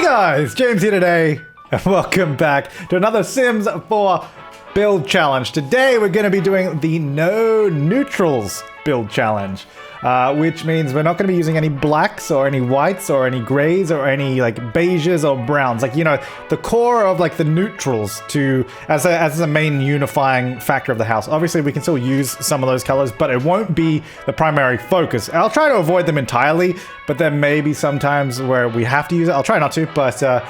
guys, James here today, and welcome back to another Sims 4 build challenge. Today we're going to be doing the no neutrals build challenge, which means we're not going to be using any blacks or any whites or any grays or any like beiges or browns, like, you know, the core of like the neutrals to as a main unifying factor of the house. Obviously we can still use some of those colors, but it won't be the primary focus. I'll try to avoid them entirely, but there may be sometimes where we have to use it. I'll try not to, but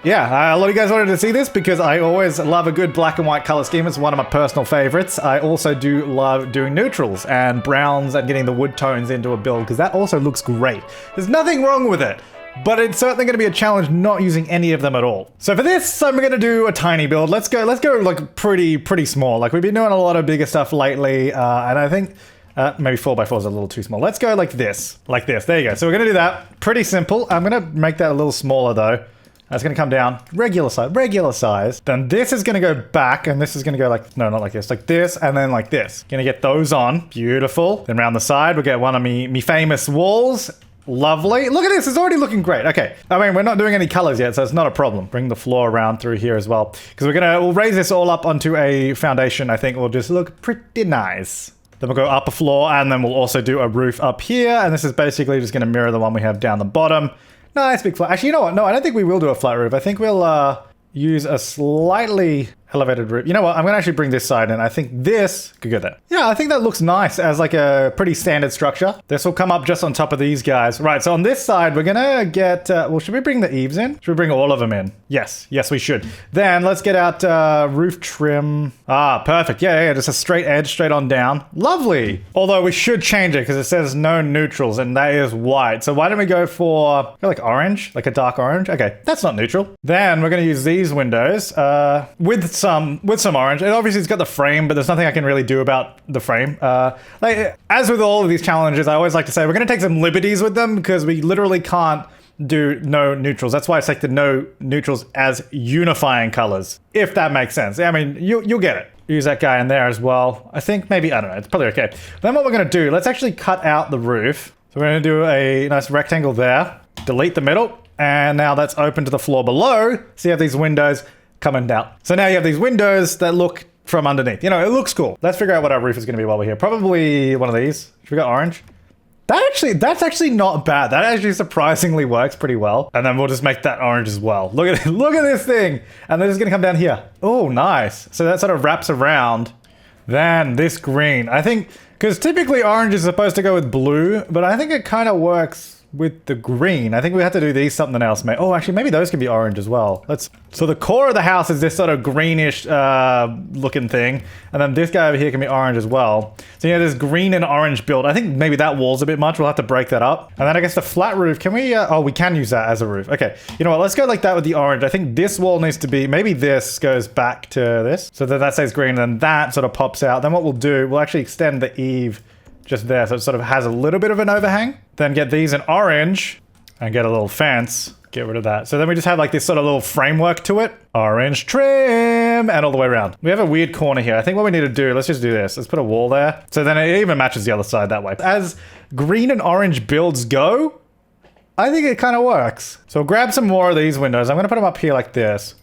yeah, a lot of you guys wanted to see this because I always love a good black and white color scheme. It's one of my personal favorites. I also do love doing neutrals and browns and getting the wood tones into a build because that also looks great. There's nothing wrong with it, but it's certainly going to be a challenge not using any of them at all. So for this, I'm going to do a tiny build. Let's go like pretty small. Like we've been doing a lot of bigger stuff lately, and I think maybe 4x4 is a little too small. Let's go like this. There you go. So we're going to do that. Pretty simple. I'm going to make that a little smaller though. That's going to come down, regular size. Then this is going to go back, and this is going to go like, no, not like this, and then like this. Going to get those on, beautiful. Then around the side, we'll get one of me famous walls. Lovely. Look at this, it's already looking great. Okay, I mean, we're not doing any colors yet, so it's not a problem. Bring the floor around through here as well, because we'll raise this all up onto a foundation. I think will just look pretty nice. Then we'll go up a floor, and then we'll also do a roof up here, and this is basically just going to mirror the one we have down the bottom. Nice big flat. Actually, you know what? No, I don't think we will do a flat roof. I think we'll use a slightly elevated roof. You know what? I'm going to actually bring this side in. I think this could go there. Yeah, I think that looks nice as like a pretty standard structure. This will come up just on top of these guys. Right, so on this side, we're going to get... well, should we bring the eaves in? Should we bring all of them in? Yes, we should. Then let's get out roof trim. Ah, perfect. Yeah, just a straight edge, straight on down. Lovely. Although we should change it because it says no neutrals and that is white. So why don't we go for like orange, like a dark orange? Okay, that's not neutral. Then we're going to use these windows with some orange. And obviously it's got the frame, but there's nothing I can really do about the frame. Like as with all of these challenges, I always like to say we're going to take some liberties with them because we literally can't do no neutrals. That's why I take the no neutrals as unifying colors, if that makes sense. I mean, you'll get it. Use that guy in there as well. I think maybe, I don't know, it's probably okay. Then what we're going to do, let's actually cut out the roof. So we're going to do a nice rectangle there, delete the middle, and now that's open to the floor below. So you have these windows coming down. So now you have these windows that look from underneath. You know, it looks cool. Let's figure out what our roof is going to be while we're here. Probably one of these. Should we go orange? That's actually not bad. That actually surprisingly works pretty well. And then we'll just make that orange as well. Look at this thing. And then it's gonna come down here. Oh, nice. So that sort of wraps around. Then this green. I think, because typically orange is supposed to go with blue, but I think it kind of works with the green. I think we have to do these something else, mate. Oh, actually, maybe those can be orange as well. So the core of the house is this sort of greenish looking thing. And then this guy over here can be orange as well. So you know, this green and orange build. I think maybe that wall's a bit much. We'll have to break that up. And then I guess the flat roof, can we, oh, we can use that as a roof. Okay, you know what, let's go like that with the orange. I think this wall needs to be, maybe this goes back to this. So that stays green and then that sort of pops out. Then what we'll do, we'll actually extend the eave just there, so it sort of has a little bit of an overhang. Then get these in orange and get a little fence. Get rid of that. So then we just have like this sort of little framework to it. Orange trim and all the way around. We have a weird corner here. I think what we need to do, let's just do this. Let's put a wall there. So then it even matches the other side that way. As green and orange builds go, I think it kind of works. So we'll grab some more of these windows. I'm going to put them up here like this.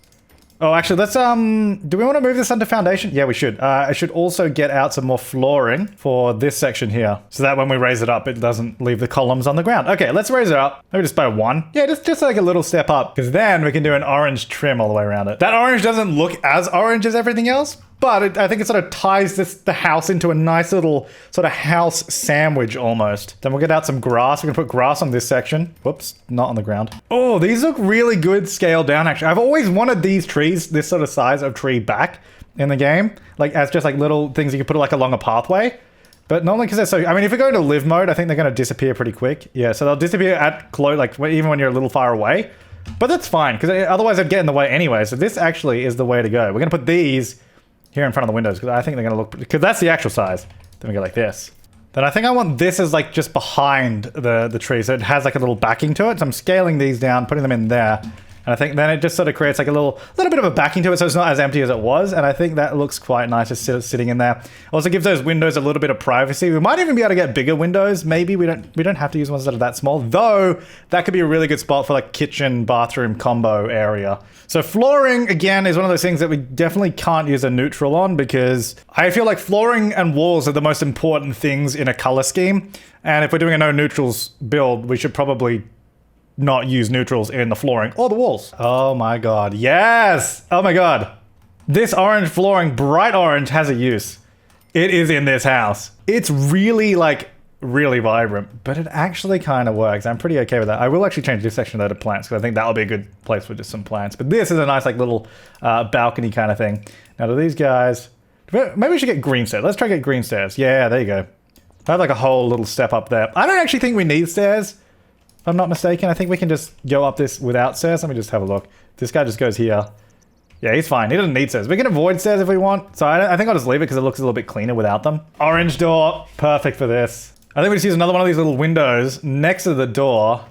Oh, actually, let's, do we want to move this under foundation? Yeah, we should. I should also get out some more flooring for this section here, so that when we raise it up, it doesn't leave the columns on the ground. Okay, let's raise it up. Maybe just by one. Yeah, just like a little step up, because then we can do an orange trim all the way around it. That orange doesn't look as orange as everything else, but I think it sort of ties the house into a nice little sort of house sandwich almost. Then we'll get out some grass. We're gonna put grass on this section. Whoops, not on the ground. Oh, these look really good scaled down actually. I've always wanted these trees, this sort of size of tree back in the game. Like as just like little things you can put like along a pathway. But normally because they're so, I mean, if you go into live mode, I think they're gonna disappear pretty quick. Yeah, so they'll disappear at close, like even when you're a little far away. But that's fine, because otherwise they'd get in the way anyway. So this actually is the way to go. We're gonna put these here in front of the windows because I think they're going to look, because that's the actual size. Then we go like this. Then I think I want this as like just behind the tree, so it has like a little backing to it. So I'm scaling these down, putting them in there, And I think then it just sort of creates like a little bit of a backing to it, so it's not as empty as it was. And I think that looks quite nice just sitting in there. Also gives those windows a little bit of privacy. We might even be able to get bigger windows. Maybe we don't have to use ones that are that small, though that could be a really good spot for like kitchen, bathroom combo area. So flooring, again, is one of those things that we definitely can't use a neutral on because I feel like flooring and walls are the most important things in a color scheme. And if we're doing a no neutrals build, we should probably not use neutrals in the flooring or the walls. Oh my god, yes! Oh my god. This orange flooring, bright orange, has a use. It is in this house. It's really like, really vibrant, but it actually kind of works. I'm pretty okay with that. I will actually change this section though to plants because I think that'll be a good place for just some plants. But this is a nice like little balcony kind of thing. Now to these guys, maybe we should get green stairs. Let's try to get green stairs. Yeah, there you go. I have like a whole little step up there. I don't actually think we need stairs. If I'm not mistaken, I think we can just go up this without stairs. Let me just have a look. This guy just goes here. Yeah, he's fine. He doesn't need stairs. We can avoid stairs if we want. So I think I'll just leave it because it looks a little bit cleaner without them. Orange door. Perfect for this. I think we just use another one of these little windows next to the door.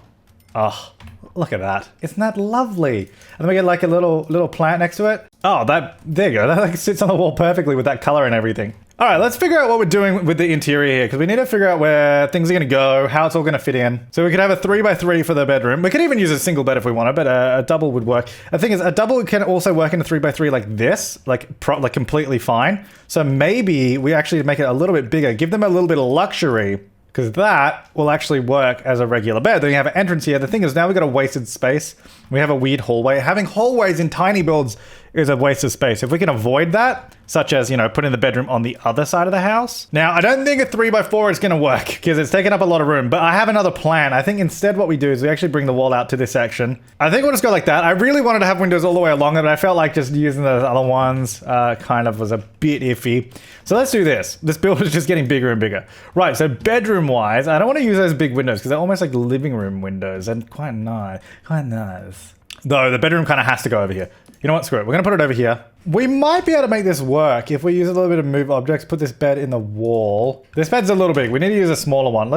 Oh, look at that. Isn't that lovely? And then we get like a little plant next to it. Oh, there you go. That like sits on the wall perfectly with that color and everything. All right, let's figure out what we're doing with the interior here because we need to figure out where things are going to go, how it's all going to fit in. So we could have a 3x3 for the bedroom. We could even use a single bed if we wanted, but a double would work. The thing is, a double can also work in a 3x3 like this, like completely fine. So maybe we actually make it a little bit bigger, give them a little bit of luxury because that will actually work as a regular bed. Then you have an entrance here. The thing is now we've got a wasted space. We have a weird hallway. Having hallways in tiny builds is a waste of space. If we can avoid that, such as, you know, putting the bedroom on the other side of the house. Now, I don't think a 3x4 is going to work because it's taking up a lot of room, but I have another plan. I think instead what we do is we actually bring the wall out to this section. I think we'll just go like that. I really wanted to have windows all the way along it, but I felt like just using those other ones kind of was a bit iffy. So let's do this. This build is just getting bigger and bigger. Right, so bedroom-wise, I don't want to use those big windows because they're almost like living room windows and quite nice. Quite nice. Though the bedroom kind of has to go over here. You know what? Screw it. We're going to put it over here. We might be able to make this work if we use a little bit of move objects, put this bed in the wall. This bed's a little big. We need to use a smaller one. We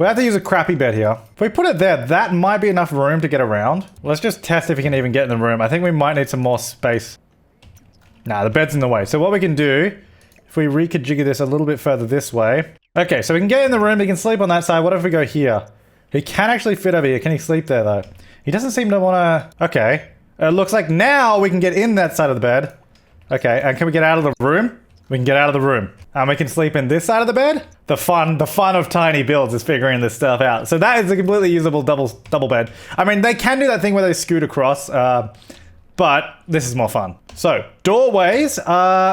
have to use a crappy bed here. If we put it there, that might be enough room to get around. Let's just test if we can even get in the room. I think we might need some more space. Nah, the bed's in the way. So what we can do, if we reconfigure this a little bit further this way. Okay, so we can get in the room. He can sleep on that side. What if we go here? He can actually fit over here. Can he sleep there though? He doesn't seem to want to... Okay. It looks like now we can get in that side of the bed. Okay, and can we get out of the room? We can get out of the room. And we can sleep in this side of the bed. The fun of tiny builds is figuring this stuff out. So that is a completely usable double bed. I mean, they can do that thing where they scoot across, but this is more fun. So, doorways.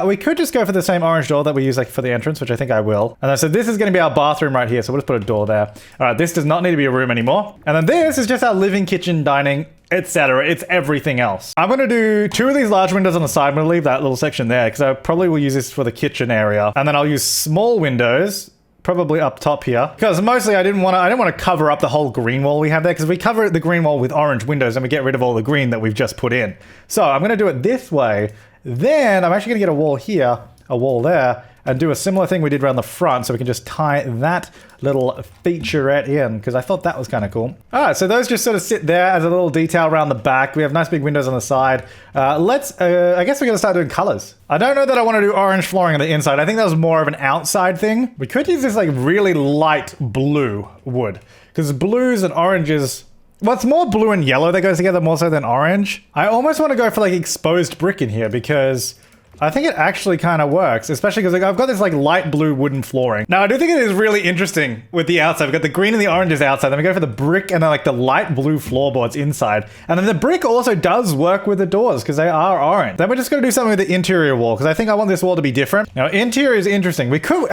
We could just go for the same orange door that we use like for the entrance, which I think I will. And then, so this is going to be our bathroom right here. So we'll just put a door there. All right, this does not need to be a room anymore. And then this is just our living, kitchen, dining, etc. It's everything else. I'm going to do 2 of these large windows on the side. I'm going to leave that little section there because I probably will use this for the kitchen area. And then I'll use small windows, probably up top here, because mostly I didn't want to cover up the whole green wall we have there, because we cover the green wall with orange windows and we get rid of all the green that we've just put in. So I'm going to do it this way. Then I'm actually going to get a wall here, a wall there, and do a similar thing we did around the front, so we can just tie that little featurette in, because I thought that was kind of cool. All right, so those just sort of sit there as a little detail around the back. We have nice big windows on the side. I guess we're going to start doing colors. I don't know that I want to do orange flooring on the inside. I think that was more of an outside thing. We could use this like really light blue wood, because blues and oranges... Well, it's more blue and yellow that goes together more so than orange. I almost want to go for like exposed brick in here because I think it actually kind of works, especially because like, I've got this like light blue wooden flooring. Now, I do think it is really interesting with the outside. We've got the green and the oranges outside. Then we go for the brick and then like the light blue floorboards inside. And then the brick also does work with the doors because they are orange. Then we're just going to do something with the interior wall because I think I want this wall to be different. Now, interior is interesting. We could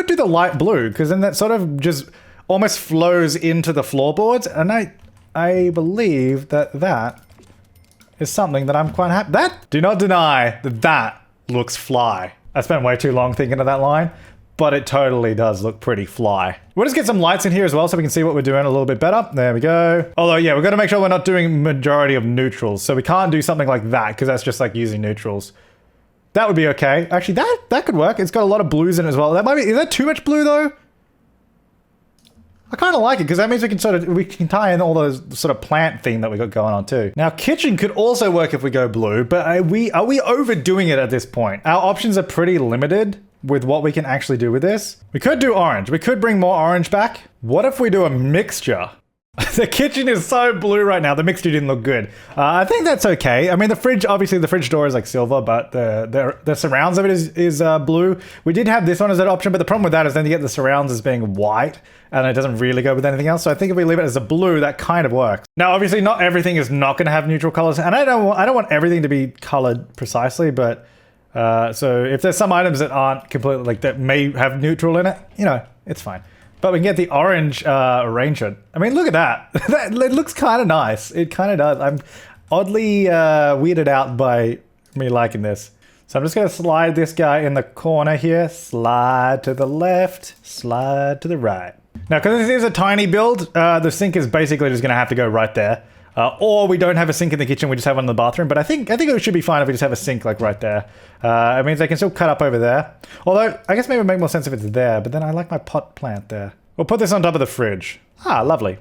do the light blue because then that sort of just almost flows into the floorboards. And I believe that is something that I'm quite happy. Do not deny that looks fly. I spent way too long thinking of that line, but it totally does look pretty fly. We'll just get some lights in here as well so we can see what we're doing a little bit better. There we go. Although, yeah, we've got to make sure we're not doing majority of neutrals. So we can't do something like that because that's just like using neutrals. That would be okay. Actually, that could work. It's got a lot of blues in it as well. Is that too much blue though? I kind of like it because that means we can tie in all those sort of plant theme that we got going on too. Now, kitchen could also work if we go blue, but are we overdoing it at this point? Our options are pretty limited with what we can actually do with this. We could do orange. We could bring more orange back. What if we do a mixture? The kitchen is so blue right now. The mixture didn't look good. I think that's okay. I mean, the fridge, obviously the fridge door is like silver, but the surrounds of it is blue. We did have this one as an option, but the problem with that is then you get the surrounds as being white and it doesn't really go with anything else. So I think if we leave it as a blue, that kind of works. Now, obviously not everything is not going to have neutral colors, and I don't want everything to be colored precisely, but so if there's some items that aren't completely, like, that may have neutral in it, you know, it's fine. But we can get the orange arrangement. I mean, look at that. It looks kind of nice. It kind of does. I'm oddly weirded out by me liking this. So I'm just going to slide this guy in the corner here. Slide to the left, slide to the right. Now, because this is a tiny build, the sink is basically just going to have to go right there. Or we don't have a sink in the kitchen, we just have one in the bathroom. But I think it should be fine if we just have a sink like right there. It means they can still cut up over there. Although, I guess maybe it would make more sense if it's there, but then I like my pot plant there. We'll put this on top of the fridge. Ah, lovely.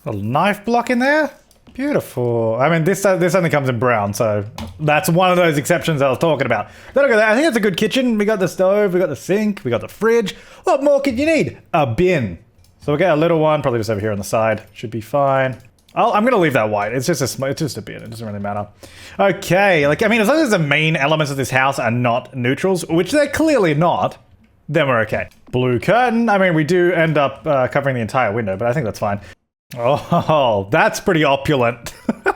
Little knife block in there. Beautiful. I mean, this only comes in brown, so that's one of those exceptions I was talking about. That'll go there. I think it's a good kitchen. We got the stove, we got the sink, we got the fridge. What more could you need? A bin. So we'll get a little one, probably just over here on the side. Should be fine. I'm going to leave that white. It's just a bin. It doesn't really matter. Okay. Like, I mean, as long as the main elements of this house are not neutrals, which they're clearly not, then we're okay. Blue curtain. I mean, we do end up covering the entire window, but I think that's fine. Oh, that's pretty opulent. Look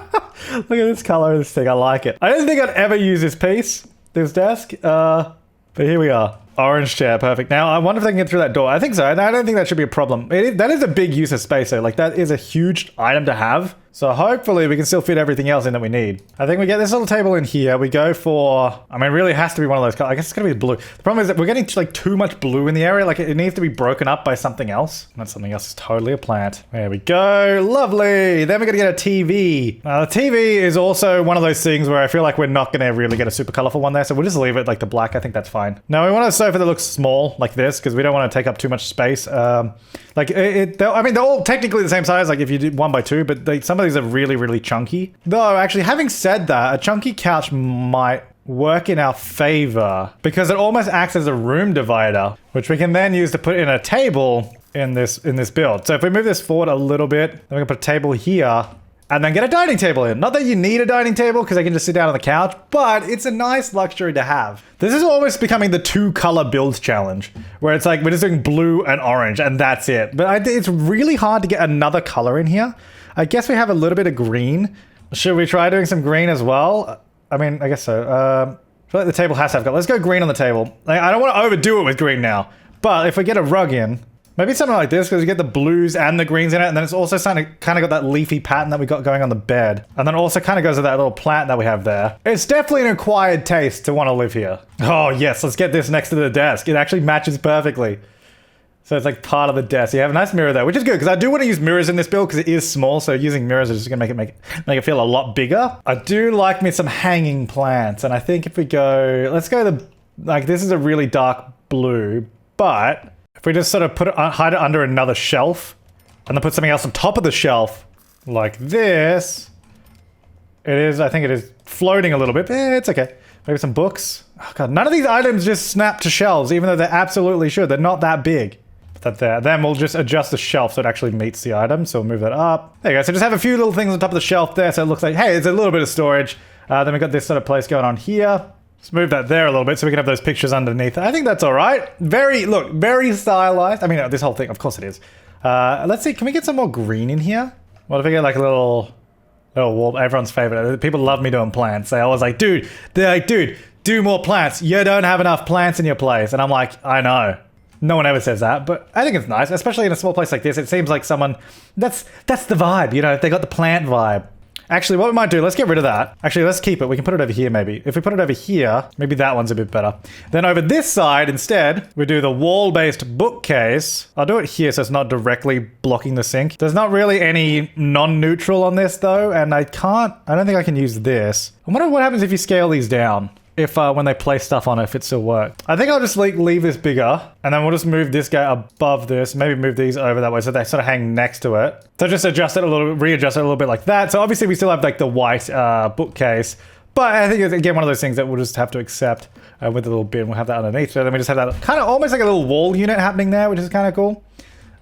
at this color of this thing. I like it. I didn't think I'd ever use this piece, this desk, but here we are. Orange chair, perfect. Now, I wonder if they can get through that door. I think so. I don't think that should be a problem. That is a big use of space, though. Like, that is a huge item to have. So hopefully we can still fit everything else in that we need. I think we get this little table in here. We go for, I mean, it really has to be one of those colors. I guess it's gonna be blue. The problem is that we're getting like too much blue in the area. Like, it needs to be broken up by something else. And that something else is totally a plant. There we go. Lovely. Then we're gonna get a TV. The TV is also one of those things where I feel like we're not gonna really get a super colorful one there. So we'll just leave it like the black. I think that's fine. Now we want a sofa that looks small like this because we don't want to take up too much space. Like I mean, they're all technically the same size, like if you do 1 by 2, but some of these are really, really chunky. Though, actually, having said that, a chunky couch might work in our favor because it almost acts as a room divider, which we can then use to put in a table in this build. So if we move this forward a little bit, then we can put a table here and then get a dining table in. Not that you need a dining table because I can just sit down on the couch, but it's a nice luxury to have. This is almost becoming the 2-color build challenge, where it's like we're just doing blue and orange and that's it. But it's really hard to get another color in here. I guess we have a little bit of green. Should we try doing some green as well? I mean, I guess so. I feel like the table has to have color. Let's go green on the table. Like, I don't want to overdo it with green now, but if we get a rug in, maybe something like this, because you get the blues and the greens in it, and then it's also kind of got that leafy pattern that we got going on the bed. And then also kind of goes with that little plant that we have there. It's definitely an acquired taste to want to live here. Oh yes, let's get this next to the desk. It actually matches perfectly. So it's like part of the desk. You have a nice mirror there, which is good, because I do want to use mirrors in this build, because it is small, so using mirrors is just going to make it feel a lot bigger. I do like me some hanging plants, and I think if we go... Let's go like, this is a really dark blue, but... If we just sort of hide it under another shelf and then put something else on top of the shelf like this, I think it is floating a little bit. It's okay. Maybe some books. Oh god, none of these items just snap to shelves, even though they absolutely should. They're not that big. Put that there. Then we'll just adjust the shelf so it actually meets the item. So we'll move that up. There you go. So just have a few little things on top of the shelf there so it looks like, hey, it's a little bit of storage. Then we've got this sort of place going on here. Let's move that there a little bit so we can have those pictures underneath. I think that's all right. Very stylized. I mean, this whole thing, of course it is. Let's see, can we get some more green in here? What if we get like a little wall, everyone's favorite. People love me doing plants. They always like, dude, do more plants. You don't have enough plants in your place. And I'm like, I know. No one ever says that, but I think it's nice, especially in a small place like this. It seems like someone, that's the vibe, you know, they got the plant vibe. Actually, what we might do, let's get rid of that. Actually, let's keep it. We can put it over here, maybe. If we put it over here, maybe that one's a bit better. Then over this side, instead, we do the wall-based bookcase. I'll do it here so it's not directly blocking the sink. There's not really any non-neutral on this, though, and I don't think I can use this. I wonder what happens if you scale these down. if when they place stuff on it, if it still works. I think I'll just leave this bigger, and then we'll just move this guy above this, maybe move these over that way so they sort of hang next to it. So just adjust it a little, readjust it a little bit like that. So obviously we still have like the white bookcase, but I think it's again one of those things that we'll just have to accept with the little bin. We'll have that underneath. So then we just have that kind of almost like a little wall unit happening there, which is kind of cool.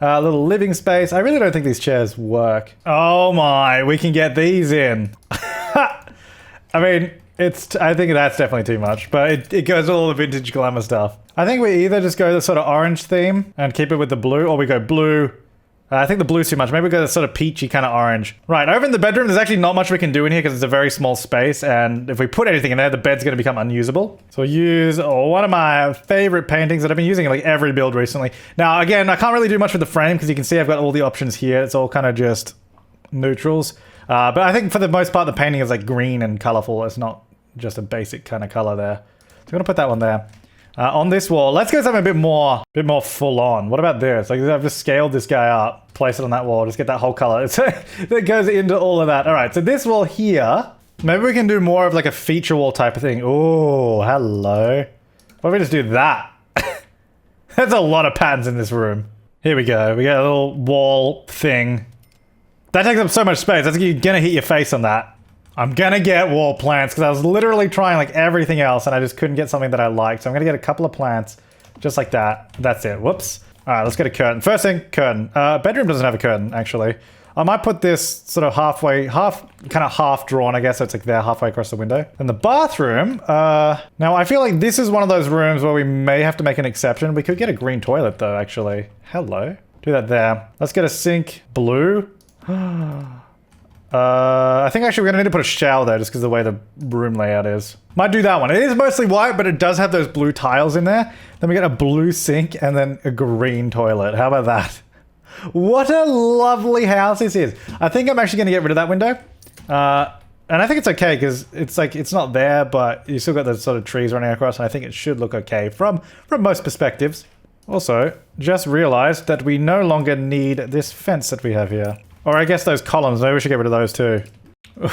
A little living space. I really don't think these chairs work. Oh my, we can get these in. I mean, I think that's definitely too much, but it goes with all the vintage glamour stuff. I think we either just go the sort of orange theme and keep it with the blue, or we go blue. I think the blue's too much. Maybe we go the sort of peachy kind of orange. Right, over in the bedroom, there's actually not much we can do in here because it's a very small space, and if we put anything in there, the bed's going to become unusable. So we'll use one of my favorite paintings that I've been using in like every build recently. Now, again, I can't really do much with the frame because you can see I've got all the options here. It's all kind of just neutrals. But I think for the most part, the painting is like green and colorful. It's not just a basic kind of color there. So I'm going to put that one there. On this wall, let's go something a bit more full on. What about this? Like I've just scaled this guy up, place it on that wall, just get that whole color. That goes into all of that. All right, so this wall here, maybe we can do more of like a feature wall type of thing. Oh, hello. Why don't we just do that? There's a lot of patterns in this room. Here we go. We got a little wall thing. That takes up so much space. I think you're gonna hit your face on that. I'm gonna get wall plants because I was literally trying like everything else and I just couldn't get something that I liked. So I'm gonna get a couple of plants just like that. That's it. Whoops. All right, let's get a curtain. First thing, curtain. Bedroom doesn't have a curtain actually. I might put this sort of kind of half drawn, I guess. So it's like there halfway across the window. And the bathroom, now I feel like this is one of those rooms where we may have to make an exception. We could get a green toilet though, actually. Hello. Do that there. Let's get a sink. Blue. I think actually we're gonna need to put a shower there just because of the way the room layout is. Might do that one. It is mostly white, but it does have those blue tiles in there. Then we get a blue sink and then a green toilet. How about that? What a lovely house this is. I think I'm actually gonna get rid of that window. And I think it's okay because it's like, it's not there, but you still got those sort of trees running across and I think it should look okay from most perspectives. Also, just realized that we no longer need this fence that we have here. Or I guess those columns, maybe we should get rid of those too.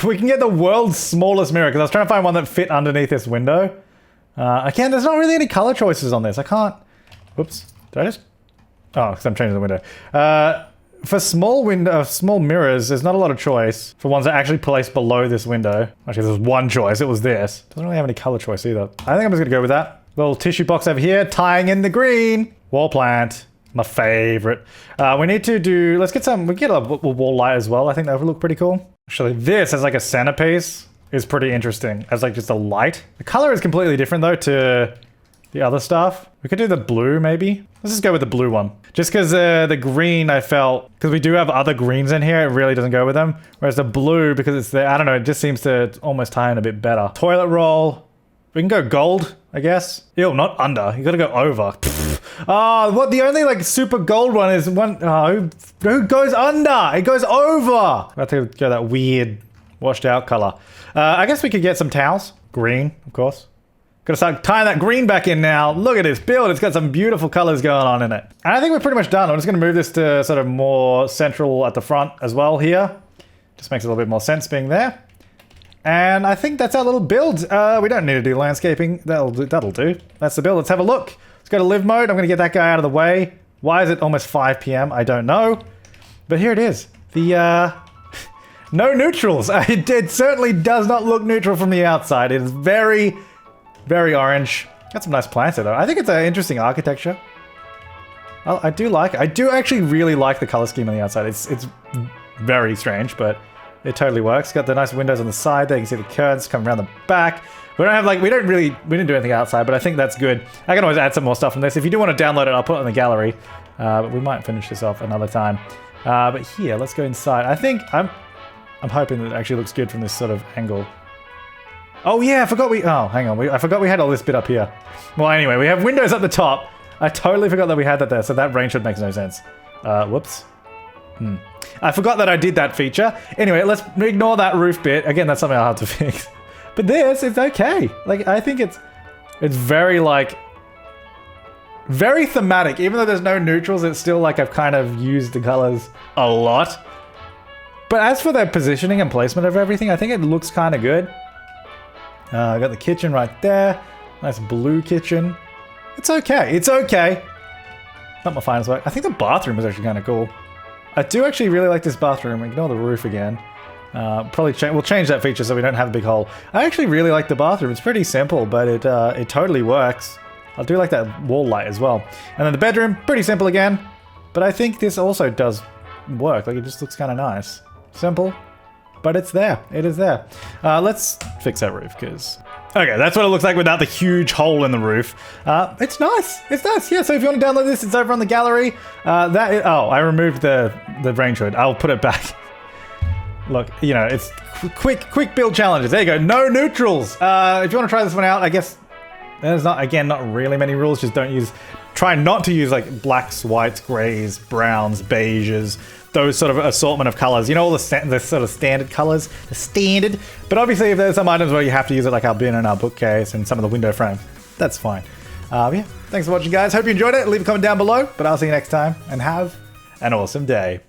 We can get the world's smallest mirror, because I was trying to find one that fit underneath this window. Again, there's not really any color choices on this. I can't... Whoops. Did I just... Oh, because I'm changing the window. For small mirrors, there's not a lot of choice for ones that actually place below this window. Actually, there's one choice. It was this. Doesn't really have any color choice either. I think I'm just going to go with that. Little tissue box over here, tying in the green. Wall plant. My favorite. We need to do, we get a wall light as well. I think that would look pretty cool. Actually, this as like a centerpiece is pretty interesting as like just a light. The color is completely different though to the other stuff. We could do the blue maybe. Let's just go with the blue one. Just because the green I felt, because we do have other greens in here, it really doesn't go with them. Whereas the blue, because it's there, I don't know, it just seems to almost tie in a bit better. Toilet roll. We can go gold, I guess. Ew, not under. You gotta go over. Oh, what? The only like super gold one is one. Oh, who goes under? It goes over. I have to go that weird washed out color. I guess we could get some towels. Green, of course. Gotta start tying that green back in now. Look at this build. It's got some beautiful colors going on in it. And I think we're pretty much done. I'm just gonna move this to sort of more central at the front as well here. Just makes a little bit more sense being there. And I think that's our little build. We don't need to do landscaping. That'll do. That's the build. Let's have a look. Let's go to live mode. I'm going to get that guy out of the way. Why is it almost 5 p.m.? I don't know. But here it is. The, no neutrals. It certainly does not look neutral from the outside. It is very, very orange. Got some nice plants there, though. I think it's an interesting architecture. I do actually really like the color scheme on the outside. It's very strange, but it totally works. Got the nice windows on the side there. You can see the curtains come around the back. We didn't do anything outside, but I think that's good. I can always add some more stuff from this. If you do want to download it, I'll put it in the gallery. But we might finish this off another time. But here, let's go inside. I think I'm hoping that it actually looks good from this sort of angle. Oh yeah, I forgot hang on. I forgot we had all this bit up here. Well, anyway, we have windows at the top. I totally forgot that we had that there, so that range should make no sense. Whoops. I forgot that I did that feature. Anyway, let's ignore that roof bit. Again, that's something I'll have to fix. But this, it's okay. Like, I think it's very, like, very thematic. Even though there's no neutrals, it's still like I've kind of used the colors a lot. But as for the positioning and placement of everything, I think it looks kind of good. I got the kitchen right there. Nice blue kitchen. It's okay. It's okay. Not my finest work. I think the bathroom is actually kind of cool. I do actually really like this bathroom. Ignore the roof again. We'll change that feature so we don't have a big hole. I actually really like the bathroom. It's pretty simple, but it totally works. I do like that wall light as well. And then the bedroom, pretty simple again. But I think this also does work. Like, it just looks kind of nice. Simple, but it's there. It is there. Let's fix that roof, because... Okay, that's what it looks like without the huge hole in the roof. It's nice. It's nice. Yeah, so if you want to download this, it's over on the gallery. Oh, I removed the range hood. I'll put it back. Look, you know, it's quick build challenges. There you go. No neutrals. If you want to try this one out, I guess there's not really many rules. Just try not to use like blacks, whites, grays, browns, beiges, those sort of assortment of colors. You know, all the sort of standard colors, the standard. But obviously, if there's some items where you have to use it, like our bin and our bookcase and some of the window frames, that's fine. Yeah, thanks for watching, guys. Hope you enjoyed it. Leave a comment down below, but I'll see you next time, and have an awesome day.